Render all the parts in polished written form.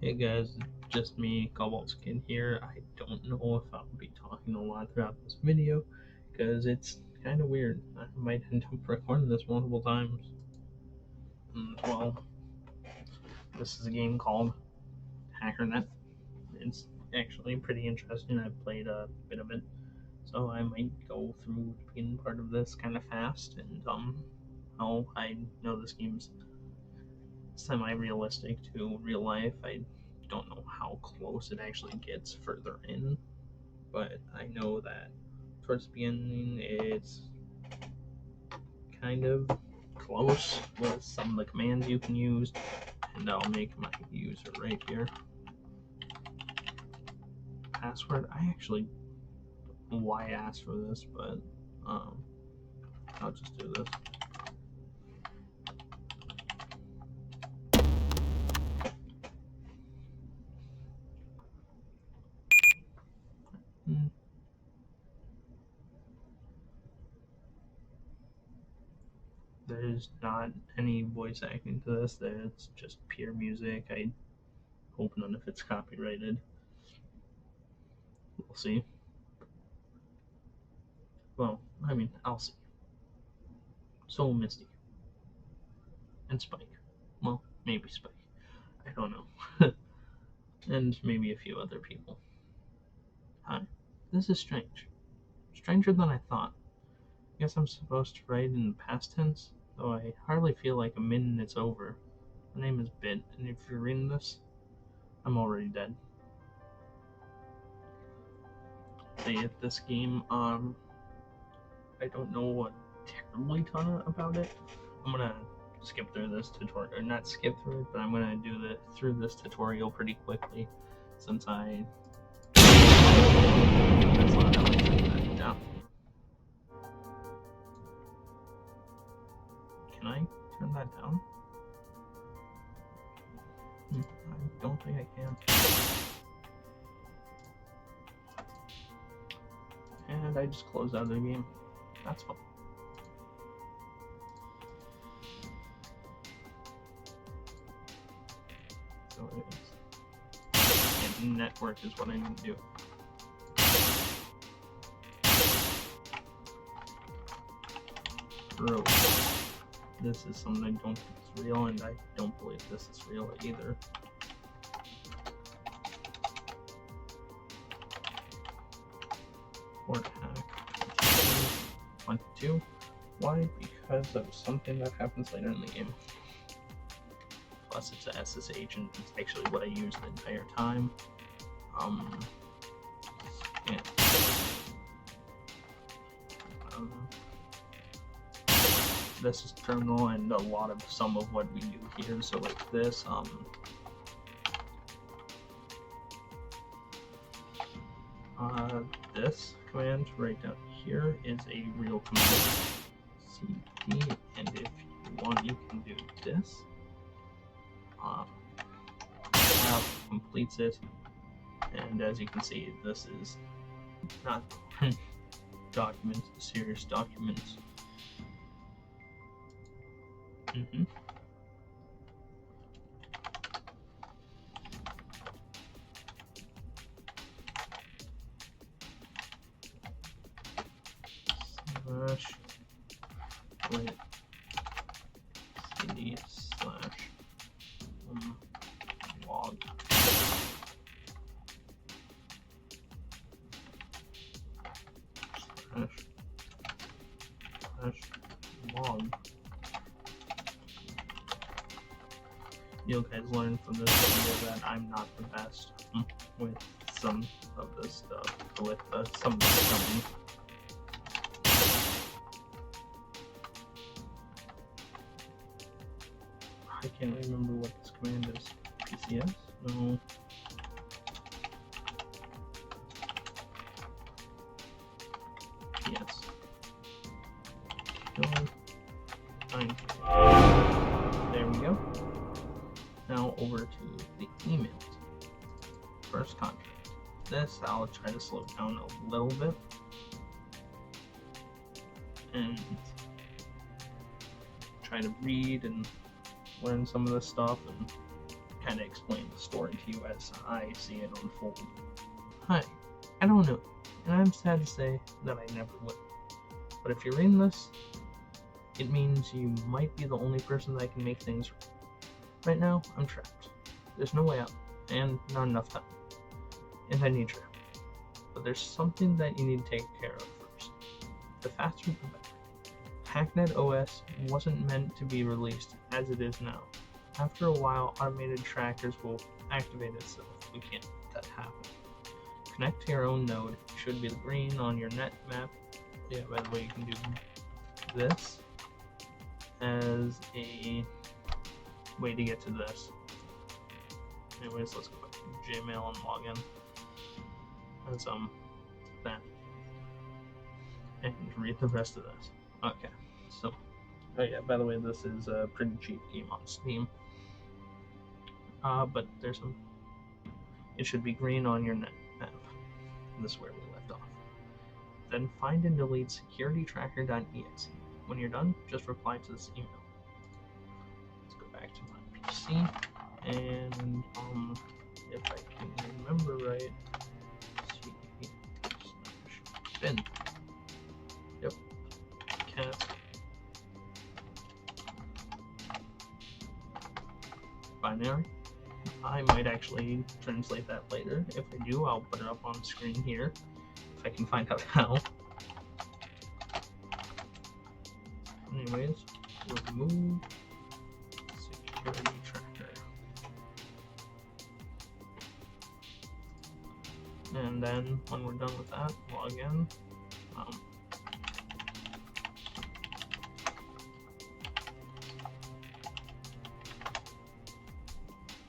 Hey guys, just me, kobaultskid here. I don't know if I'll be talking a lot throughout this video because it's kind of weird. I might end up recording this multiple times. Well, this is a game called HackerNet. It's actually pretty interesting. I've played a bit of it, so I might go through the beginning part of this kind of fast. And I know this game's semi-realistic to real life. I don't know how close it actually gets further in, but I know that towards the beginning it's kind of close with some of the commands you can use, and I'll make my user right here. Password, I actually don't know why I asked for this, but I'll just do this. There's not any voice acting to this. It's just pure music. I hope none of it's copyrighted. We'll see. Well, I mean, I'll see. So Misty. And Spike. Well, maybe Spike. I don't know. And maybe a few other people. Hi. This is strange. Stranger than I thought. Guess I'm supposed to write in the past tense, though I hardly feel like a minute it's over. My name is Bit, and if you're reading this, I'm already dead. This game, I don't know a terribly ton about it. I'm gonna skip through this tutorial, or not skip through it, but I'm gonna do through this tutorial pretty quickly, since I. That's not how I turn that down. Can I turn that down? I don't think I can. And I just closed out of the game. That's fun. So it is. And network is what I need to do. Bro, this is something I don't think is real, and I don't believe this is real either. Port hack 22. Why? Because of something that happens later in the game. Plus, it's a SSH, and it's actually what I use the entire time. Yeah. This is terminal, and a lot of some of what we do here. So like this, this command right down here is a real command. cd, and if you want, you can do this. Completes it, and as you can see, this is not documents, serious documents. Slash wait cd slash log slash log. You guys learn from this video that I'm not the best with some of this stuff, with some of the stuff. I can't remember what this command is. PCS? No. Yes. Fine. There we go. Now over to the emails. First contract. This I'll try to slow down a little bit. And try to read and learn some of this stuff and kind of explain the story to you as I see it unfold. Hi, I don't know, and I'm sad to say that I never will. But if you're reading this, it means you might be the only person that can make things right. Right now, I'm trapped. There's no way out, and not enough time. And I need your help. But there's something that you need to take care of first. The faster the better. Hacknet OS wasn't meant to be released as it is now. After a while, automated trackers will activate itself. We can't let that happen. Connect to your own node. It should be the green on your net map. Yeah, by the way, you can do this as a way to get to this. Anyways, let's go back to Gmail and log in as that, and read the rest of this. Okay, so oh yeah, by the way, this is a pretty cheap game on Steam. But there's some. It should be green on your net map. This is where we left off. Then find and delete securitytracker.exe. When you're done, just reply to this email. Let's go back to my PC, and if I can remember right, bin. Yep. Cat. Binary. I might actually translate that later. If I do, I'll put it up on screen here, if I can find out how. Anyways, remove security tracker. And then when we're done with that, log in.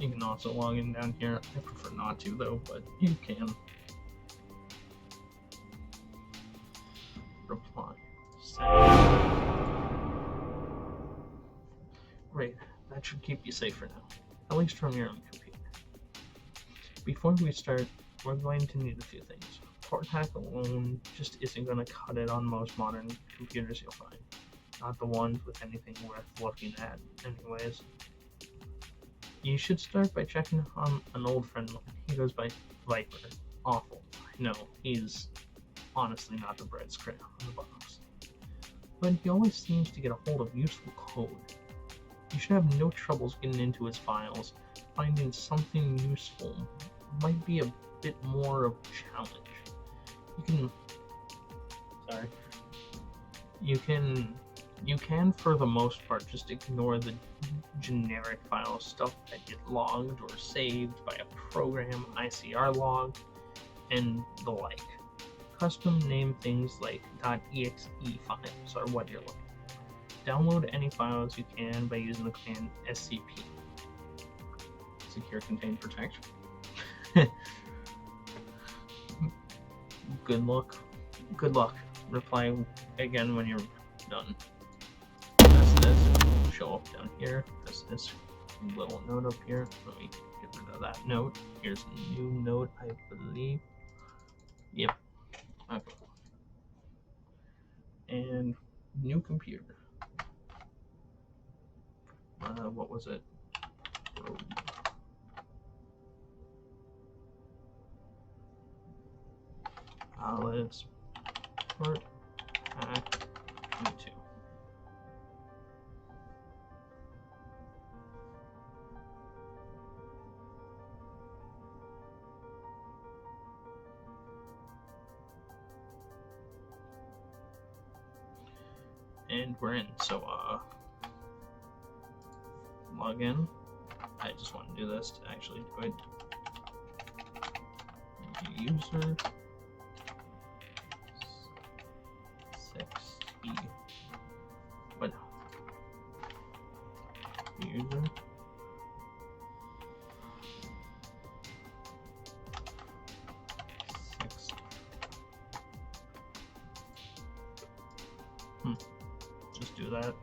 You can also log in down here. I prefer not to though, but you can. Reply. Great, that should keep you safe for now, at least from your own computer. Before we start, we're going to need a few things. Port hack alone just isn't going to cut it on most modern computers you'll find. Not the ones with anything worth looking at, anyways. You should start by checking on an old friend of mine. He goes by Viper. Awful. I know, he's honestly not the brightest crayon in the box. But he always seems to get a hold of useful code. You should have no troubles getting into his files. Finding something useful might be a bit more of a challenge. You can for the most part just ignore the generic file stuff that get logged or saved by a program, ICR log, and the like. Custom name things like .exe files are what you're looking for. Download any files you can by using the command scp. Secure contained protection. Good luck. Good luck. Reply again when you're done. Press this. Show up down here. Press this little note up here. Let me get rid of that note. Here's a new note, I believe. Yep. Okay. And new computer. What was it? Let's port hack 22. And we're in. So log in. I just want to do this to actually do it. User 6E. What? User. Just do that.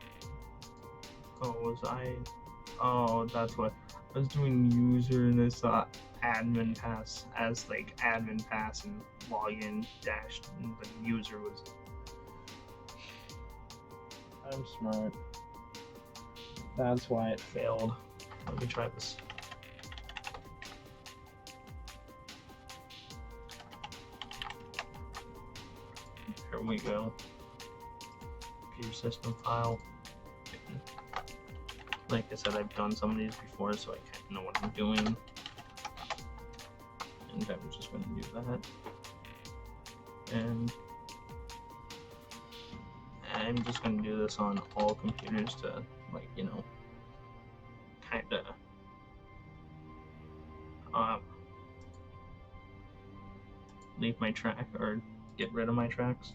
Oh, that's what I was doing. User in this admin pass as like admin pass and login dash. The user was. I'm smart. That's why it failed. Let me try this. we go. Computer system file. Like I said, I've done some of these before, so I kind of know what I'm doing. And I'm just going to do that. And I'm just going to do this on all computers to, like, you know, kind of leave my track or get rid of my tracks.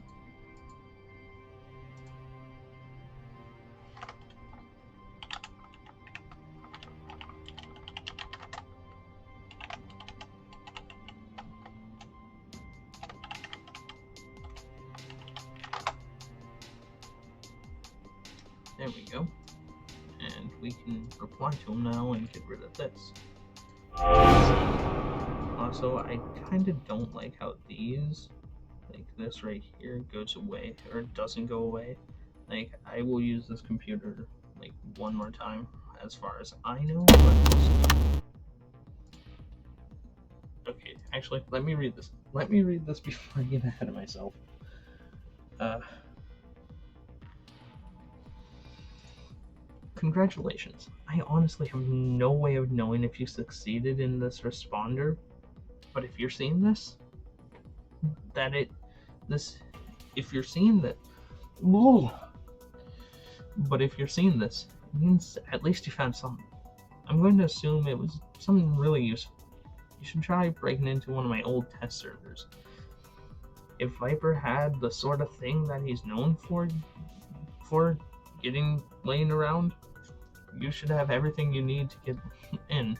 There we go. And we can reply to them now and get rid of this. Also, I kind of don't like how these, like this right here, goes away, or doesn't go away. Like, I will use this computer, like, one more time, as far as I know, but... Okay, actually, let me read this. Let me read this before I get ahead of myself. Congratulations. I honestly have no way of knowing if you succeeded in this responder, but if you're seeing this, if you're seeing that, but if you're seeing this, it means at least you found something. I'm going to assume it was something really useful. You should try breaking into one of my old test servers. If Viper had the sort of thing that he's known for laying around, you should have everything you need to get in.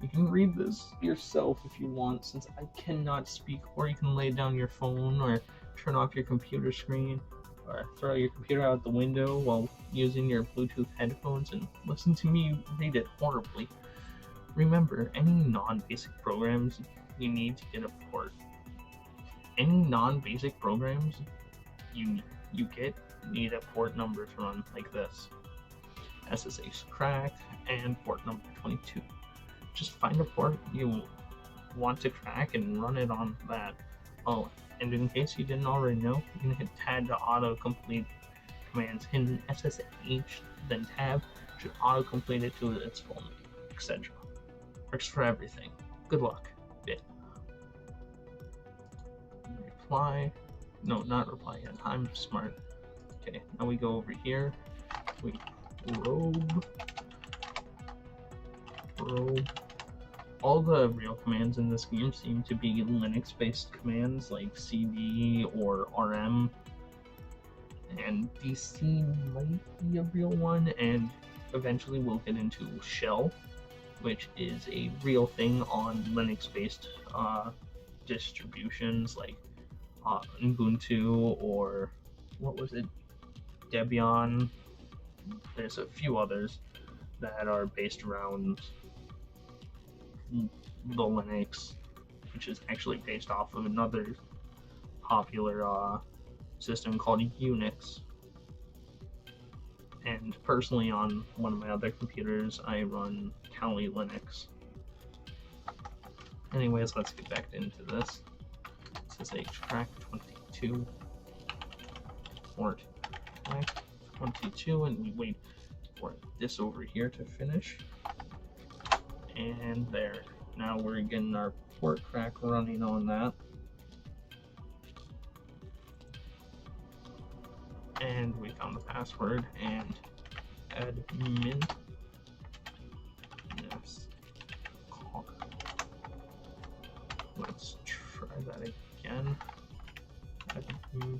You can read this yourself if you want, since I cannot speak, or you can lay down your phone, or turn off your computer screen, or throw your computer out the window while using your Bluetooth headphones and listen to me read it horribly. Remember, any non-basic programs you need to get a port. Any non-basic programs you need a port number to run, like this. SSH crack and port number 22. Just find a port you want to crack and run it on that. Oh, and in case you didn't already know, you can hit tab to auto-complete commands. Hit SSH, then tab should auto-complete it to its full name, etc. Works for everything. Good luck. Bit. Reply. No, not reply yet. I'm smart. Okay, now we go over here. We probe. All the real commands in this game seem to be Linux-based commands like cd or rm, and dc might be a real one, and eventually we'll get into shell, which is a real thing on Linux-based distributions like Ubuntu or what was it, Debian. There's a few others that are based around the Linux, which is actually based off of another popular system called Unix. And personally, on one of my other computers, I run Kali Linux. Anyways, let's get back into this. SSH crack 22, port crack 22, and we wait for this over here to finish. And there. Now we're getting our port crack running on that. And we found the password, and admin. Yes. Let's try that again. Admin.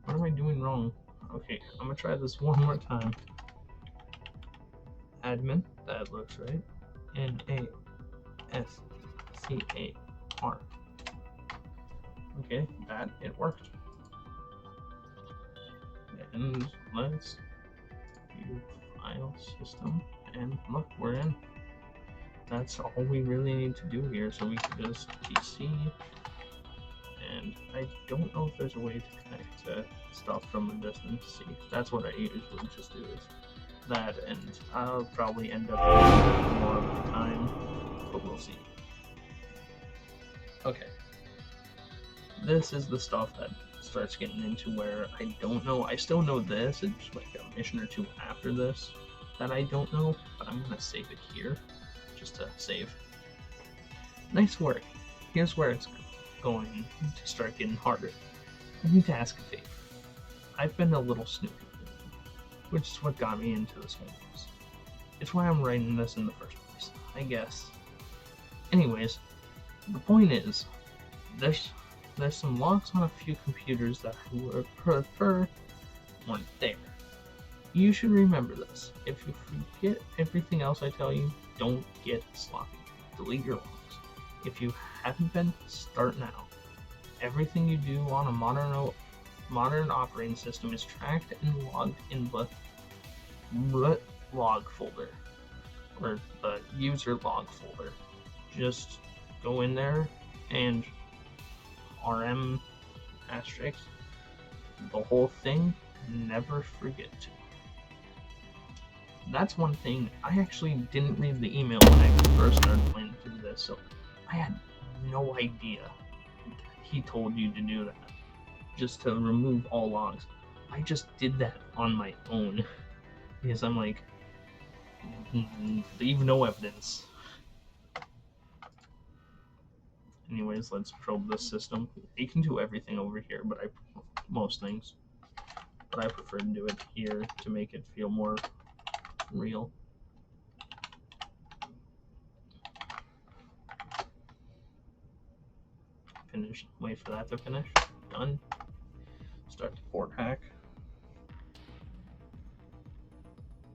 What am I doing wrong? Okay, I'm gonna try this one more time. Admin, that looks right. NASCAR. Okay, it worked. And let's view file system, and look, we're in. That's all we really need to do here, so we can just PC. And I don't know if there's a way to connect to stuff from a distance. See, that's what I usually just do, is that, and I'll probably end up doing more of the time, but we'll see. Okay. This is the stuff that starts getting into where I don't know. I still know this. It's like a mission or two after this that I don't know, but I'm gonna save it here just to save. Nice work. Here's where it's going to start getting harder. I need to ask a favor. I've been a little snoopy, which is what got me into this whole mess. It's why I'm writing this in the first place, I guess. Anyways, the point is, there's some logs on a few computers that I would prefer weren't there. You should remember this. If you forget everything else I tell you, don't get sloppy. Delete your logs. If you haven't been, start now. Everything you do on a modern operating system is tracked and logged in the root log folder, or the user log folder. Just go in there and rm asterisk the whole thing. Never forget to. That's one thing. I actually didn't read the email when I first started playing through this, so I had no idea he told you to do that, just to remove all logs. I just did that on my own because I'm like, leave no evidence. Anyways, let's probe this system. You can do everything over here, but most things. But I prefer to do it here to make it feel more real. Finish. Wait for that to finish. Done. Start the port hack.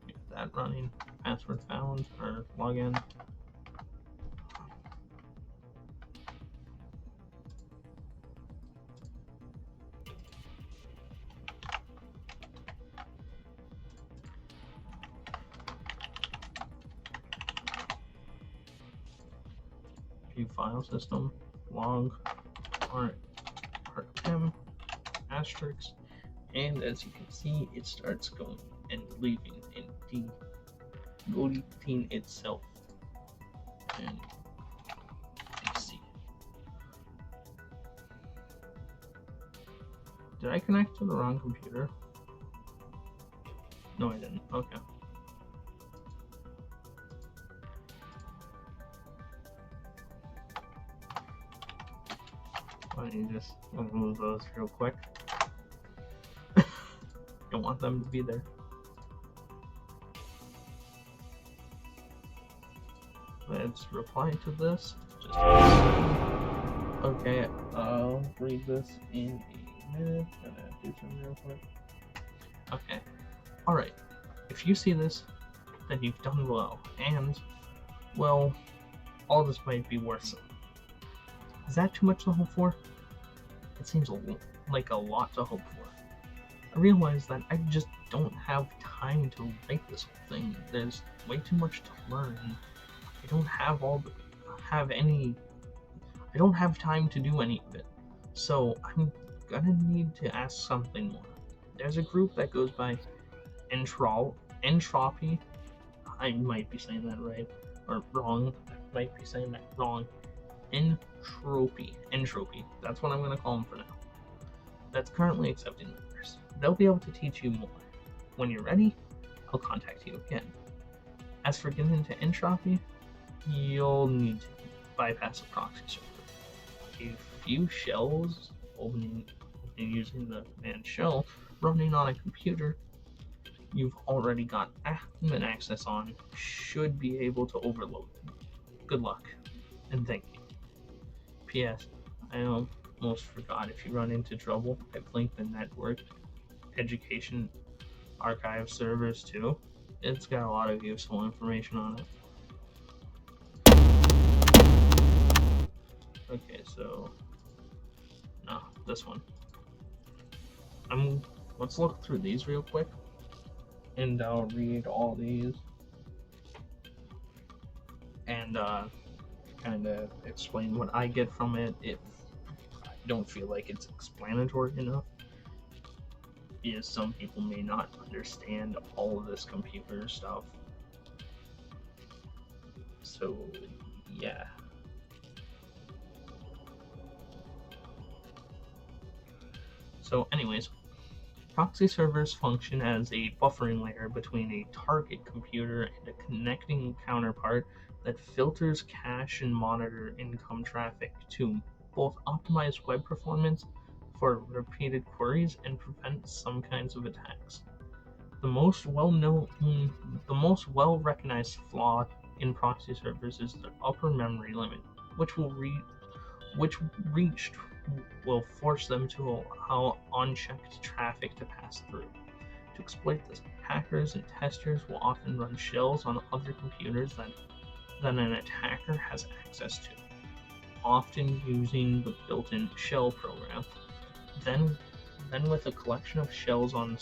Get that running. Password found, or login. View file system. Log. rm asterisk. And as you can see, it starts going and leaving and deleting itself. And let's see. Did I connect to the wrong computer? No, I didn't. Okay. Why don't you just remove those real quick? Don't want them to be there. Let's reply to this. Just okay, I'll read this in a minute. Gonna do something real quick. Okay. Alright. If you see this, then you've done well. And, well, all this might be worth something. Is that too much to hope for? It seems like a lot to hope for. I realize that I just don't have time to write this whole thing. There's way too much to learn. I don't have I don't have time to do any of it. So I'm gonna need to ask something more. There's a group that goes by Entropy. I might be saying that right or wrong. I might be saying that wrong. Entropy. That's what I'm gonna call them for now. That's currently accepting members. They'll be able to teach you more. When you're ready, I'll contact you again. As for getting into Entropy, you'll need to bypass a proxy server. A few shells opening using the command shell running on a computer you've already got admin access on should be able to overload them. Good luck, and thank you. P.S. I almost forgot, if you run into trouble, I've linked the network education archive servers too. It's got a lot of useful information on it. Okay, so no, this one. Let's look through these real quick, and I'll read all these and kind of explain what I get from it if I don't feel like it's explanatory enough. is some people may not understand all of this computer stuff. So, yeah. So, anyways, proxy servers function as a buffering layer between a target computer and a connecting counterpart that filters, cache, and monitor incoming traffic to both optimize web performance for repeated queries and prevent some kinds of attacks. The most well-recognized flaw in proxy servers is their upper memory limit, which reached will force them to allow unchecked traffic to pass through. To exploit this, hackers and testers will often run shells on other computers that an attacker has access to, often using the built-in shell program. Then with a collection of shells on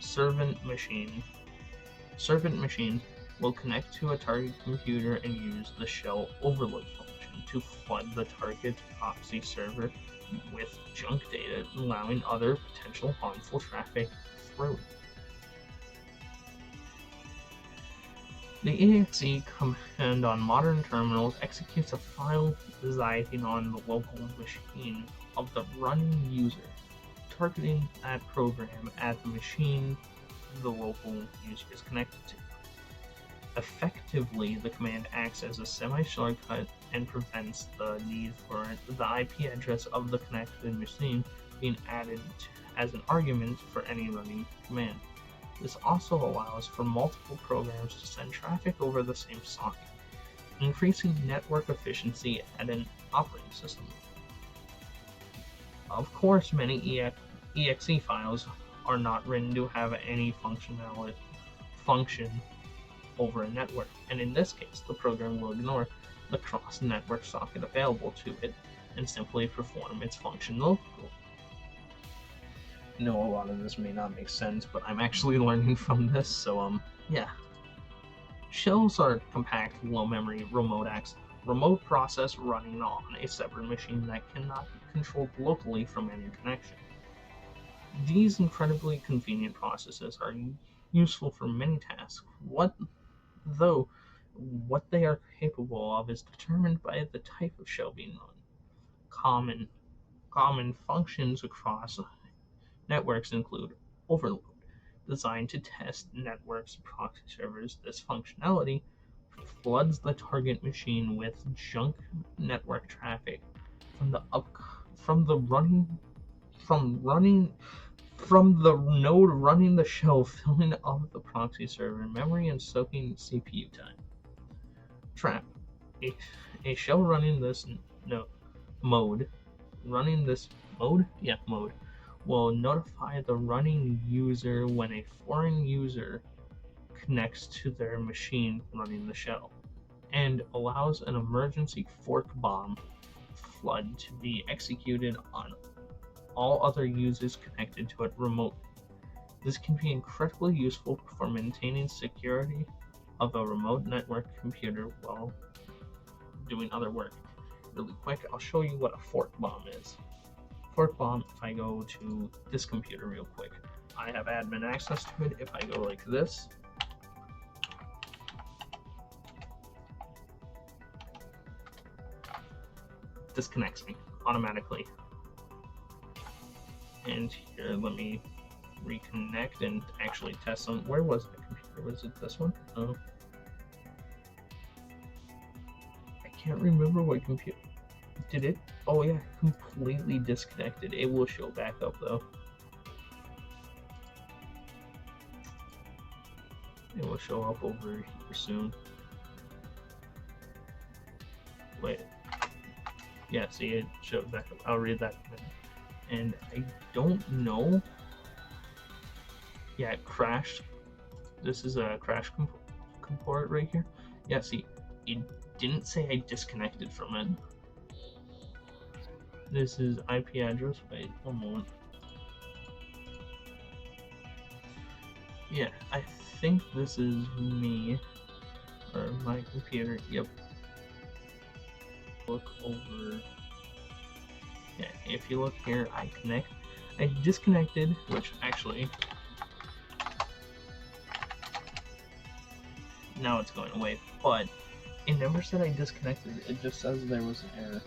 servant machines will connect to a target computer and use the shell overload function to flood the target proxy server with junk data, allowing other potential harmful traffic through. The exe command on modern terminals executes a file residing on the local machine of the running user, targeting that program at the machine the local user is connected to. Effectively, the command acts as a semi-shortcut and prevents the need for the IP address of the connected machine being added as an argument for any running command. This also allows for multiple programs to send traffic over the same socket, increasing network efficiency at an operating system. Of course, many exe files are not written to have any function over a network, and in this case, the program will ignore the cross-network socket available to it and simply perform its function locally. I know a lot of this may not make sense, but I'm actually learning from this, so yeah. Shells are compact, low-memory, remote process running on a separate machine that cannot be controlled locally from any connection. These incredibly convenient processes are useful for many tasks. What they are capable of is determined by the type of shell being run. Common functions across networks include overload, designed to test networks proxy servers. This functionality floods the target machine with junk network traffic from the node running the shell, filling up the proxy server memory and soaking CPU time. Trap. A shell running this mode will notify the running user when a foreign user connects to their machine running the shell, and allows an emergency fork bomb flood to be executed on all other users connected to it remotely. This can be incredibly useful for maintaining security of a remote network computer while doing other work. Really quick, I'll show you what a fork bomb is. Fork bomb, if I go to this computer real quick, I have admin access to it. If I go like this, disconnects me automatically. And here, let me reconnect and actually test some. Where was the computer? Was it this one? Oh. I can't remember what computer. Did it? Oh yeah, completely disconnected. It will show back up though. It will show up over here soon. Wait. Yeah, see, it showed back up. I'll read that in a minute. And I don't know. Yeah, it crashed. This is a crash comport right here. Yeah, see, it didn't say I disconnected from it. This is IP address. Wait, one moment. Yeah, I think this is me. Or my computer. Yep. Look over. Yeah, if you look here, I connect. I disconnected, which actually now it's going away, but it never said I disconnected. It just says there was an error.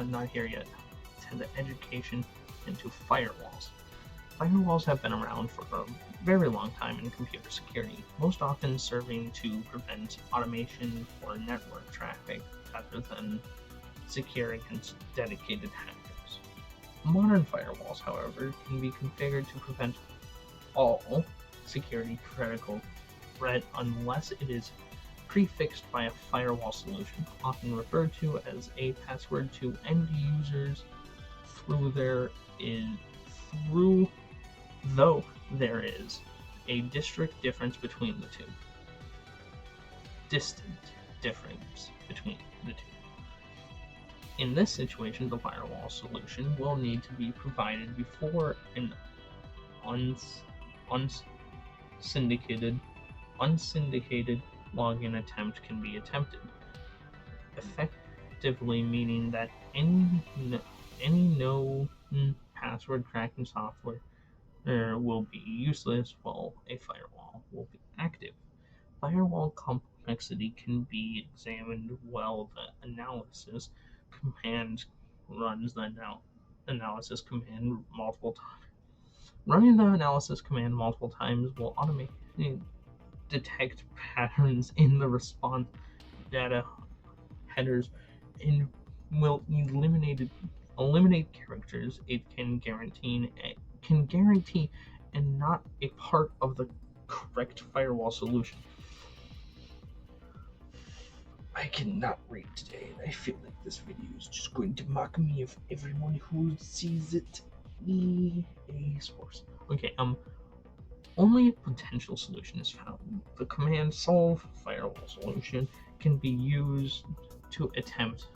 Not here yet. To the education into firewalls. Firewalls have been around for a very long time in computer security, most often serving to prevent automation or network traffic rather than secure against dedicated hackers. Modern firewalls, however, can be configured to prevent all security critical threat unless it is prefixed by a firewall solution, often referred to as a password to end users though there is a distant difference between the two. In this situation, the firewall solution will need to be provided before an unsyndicated login attempt can be attempted, effectively meaning that any known password cracking software will be useless while a firewall will be active. Firewall complexity can be examined while the analysis command runs the analysis command multiple times. Running the analysis command multiple times will automatically detect patterns in the response data headers and will eliminate characters it can guarantee and not a part of the correct firewall solution. I cannot read today, and I feel like this video is just going to mock me of everyone who sees it. EA Sports. Okay, only a potential solution is found. The command solve firewall solution can be used to attempt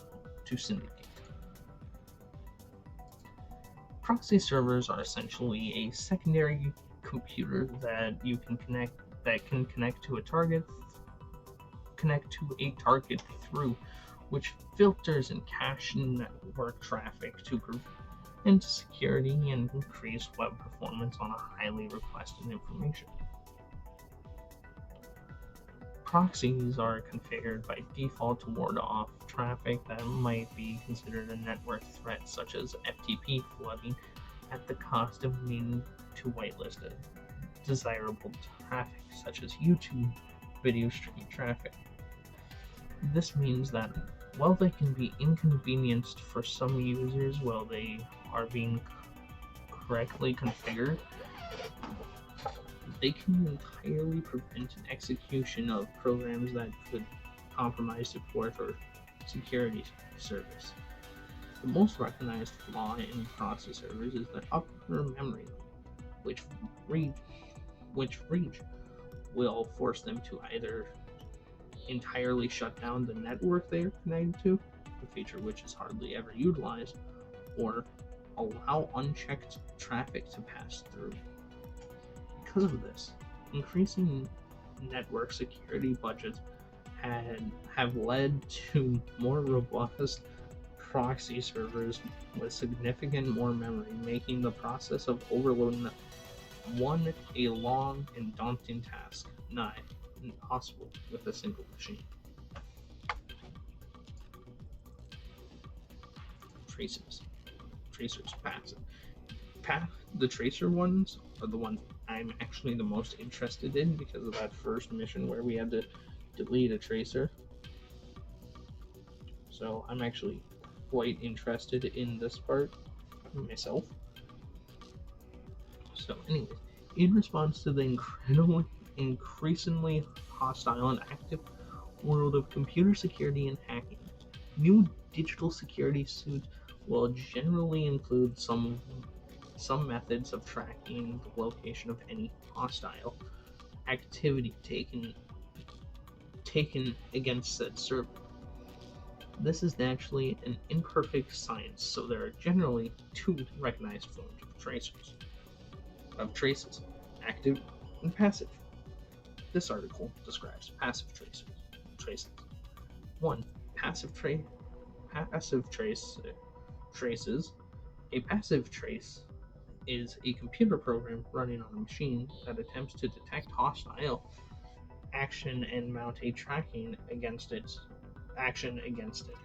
to syndicate. Proxy servers are essentially a secondary computer that can connect to a target through which filters and cache network traffic to prevent security and increase web performance on a highly requested information. Proxies are configured by default to ward off traffic that might be considered a network threat, such as FTP flooding, at the cost of needing to whitelist desirable traffic, such as YouTube video stream traffic. This means that while they can be inconvenienced for some users while they are being correctly configured, they can entirely prevent an execution of programs that could compromise support or security service. The most recognized flaw in proxy servers is their upper memory, which reach will force them to either entirely shut down the network they are connected to, a feature which is hardly ever utilized, or allow unchecked traffic to pass through. Because of this, increasing network security budgets have led to more robust proxy servers with significant more memory, making the process of overloading one a long and daunting task, nigh impossible with a single machine. Tracers, passive. The tracer ones are the ones I'm actually the most interested in because of that first mission where we had to delete a tracer. So I'm actually quite interested in this part myself. So anyways, in response to the increasingly hostile and active world of computer security and hacking, new digital security suits will generally include some methods of tracking the location of any hostile activity taken against said server. This is naturally an imperfect science, so there are generally two recognized forms of traces, active and passive. This article describes passive traces. 1. Passive passive traces. A passive trace is a computer program running on a machine that attempts to detect hostile action and mount a tracking against its action against it.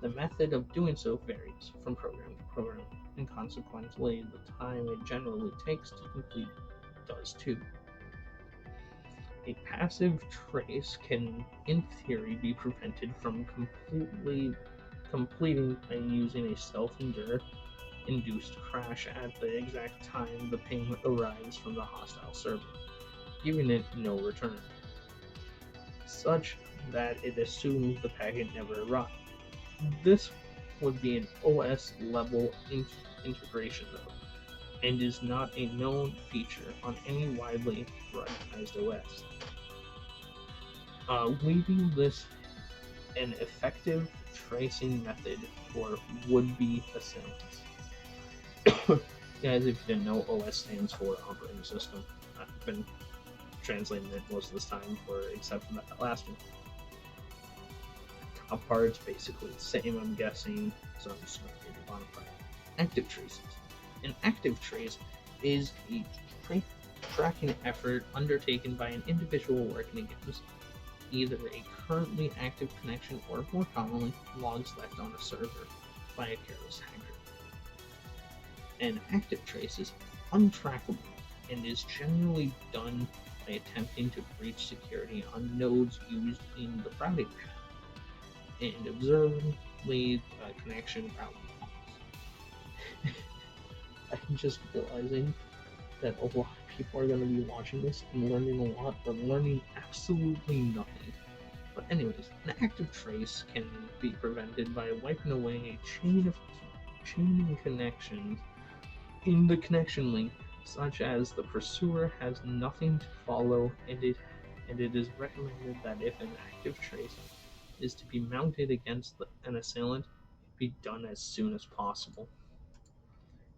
The method of doing so varies from program to program, and consequently, the time it generally takes to complete does too. A passive trace can, in theory, be prevented from completely completing by using a self-induced crash at the exact time the ping arrives from the hostile server, giving it no return, such that it assumes the packet never arrived. This would be an OS level integration though, and is not a known feature on any widely recognized OS, leaving this an effective tracing method for would-be assailants. Guys, if you didn't know, OS stands for operating system. I've been translating it most of this time, except for that last one. Top part's basically the same, I'm guessing, so I'm just going to read the bottom part. Active traces. An active trace is a tracking effort undertaken by an individual working against either a currently active connection or, more commonly, logs left on a server by a careless hacker. An active trace is untrackable and is generally done by attempting to breach security on nodes used in the routing path and observing the connection route logs. I'm just realizing that a lot of people are going to be watching this and learning a lot, but learning absolutely nothing. But anyways, an active trace can be prevented by wiping away a chain of connections in the connection link, such as the pursuer has nothing to follow, and it is recommended that if an active trace is to be mounted against an assailant, it be done as soon as possible.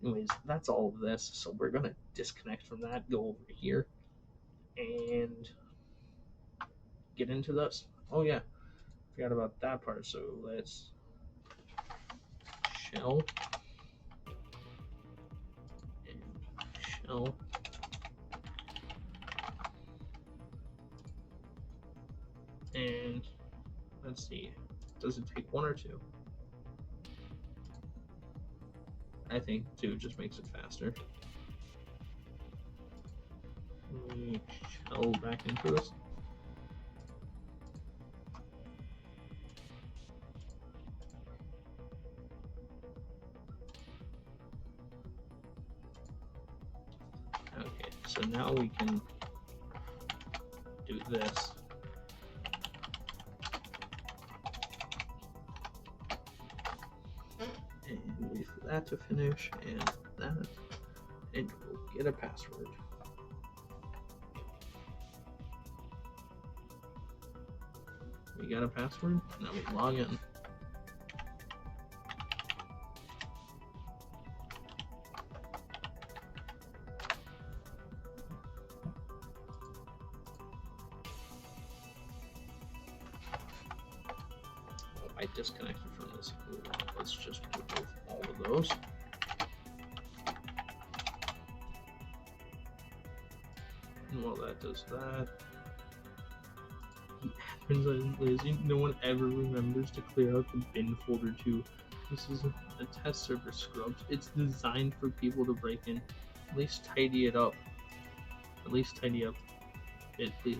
Anyways, that's all of this, so we're gonna disconnect from that, go over here, and get into this. Oh yeah, forgot about that part, so let's shell and shell. And let's see, does it take one or two? I think two just makes it faster. Let me shell back into this. Okay, so now we can do this. And wait for that to finish, and that, and we'll get a password. We got a password, now we log in. I disconnected from this. Let's just remove all of those. And while that does that, admins are lazy. No one ever remembers to clear out the bin folder too. This is a test server scrubs. It's designed for people to break in. At least tidy it up. At least tidy up it, please.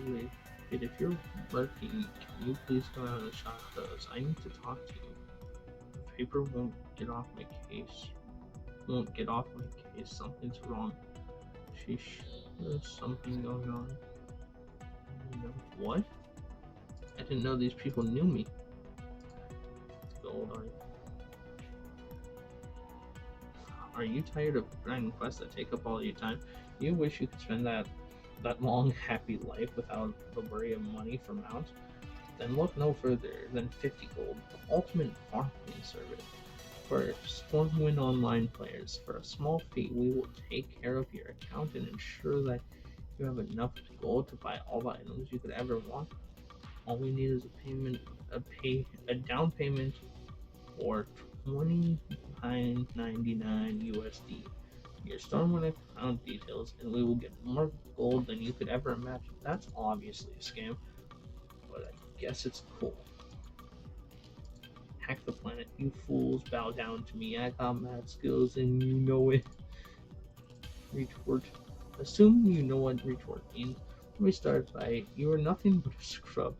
Wait, if you're lurking, can you please come out of the shot? Because I need to talk to you. The paper won't get off my case. Won't get off my case. Something's wrong. Sheesh. There's something going on. What? I didn't know these people knew me. Hold on. Are you tired of grinding quests that take up all your time? You wish you could spend that long, happy life without the worry of money for mounts? Then look no further than 50 gold, the ultimate farming service for Stormwind Online players. For a small fee, we will take care of your account and ensure that you have enough gold to buy all the items you could ever want. All we need is a down payment for $29.99 USD. Your Stormwind account details, and we will get more gold than you could ever imagine. That's obviously a scam, but I guess it's cool. Hack the planet. You fools, bow down to me. I got mad skills and you know it. Retort. Assume you know what retort means. Let me start by you are nothing but a scrub.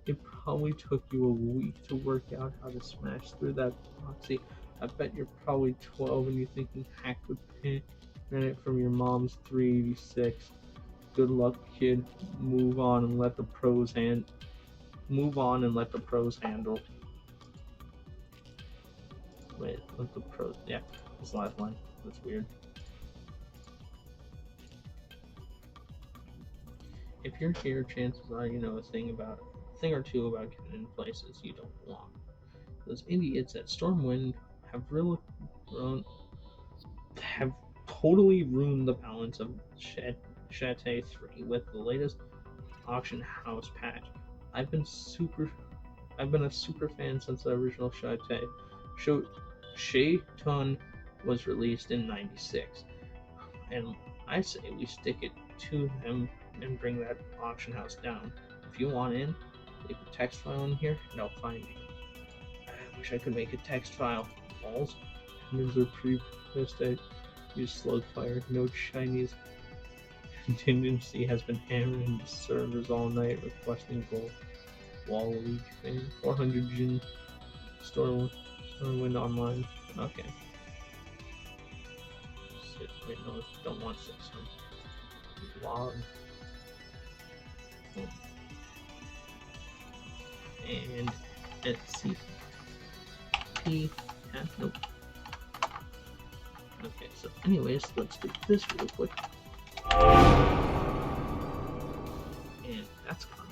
It probably took you a week to work out how to smash through that proxy. I bet you're probably 12 and you're thinking hack with it from your mom's 386. Good luck, kid. Move on and let the pros handle. Wait, let the pros. Yeah, this last line. That's weird. If you're here, chances are you know a thing or two about getting in places you don't belong. Those idiots at Stormwind have really have totally ruined the balance of Chate 3 with the latest auction house patch. I've been a super fan since the original Shayton was released in '96, and I say we stick it to them and bring that auction house down. If you want in, leave a text file in here and I'll find you. I wish I could make a text file. Balls. News are pretty pissed at you, Slugfire. No Chinese contingency has been hammering the servers all night requesting gold. Waluigi fan. 400 Jin. Stormwind Online. Okay. Wait, no, don't want 600. Log. And SCP. Nope. Okay, so anyways, let's do this real quick. And that's gone.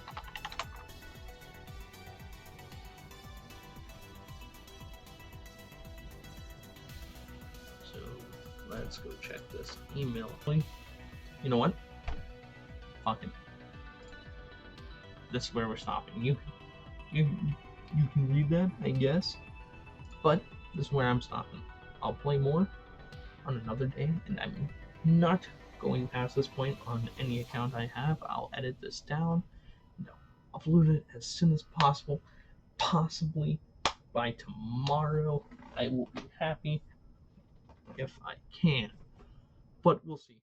So let's go check this email. You know what? Fucking. This is where we're stopping. You can read that, I guess. But this is where I'm stopping. I'll play more on another day, and I'm not going past this point on any account I have. I'll edit this down and I'll upload it as soon as possible. Possibly by tomorrow. I will be happy if I can. But we'll see.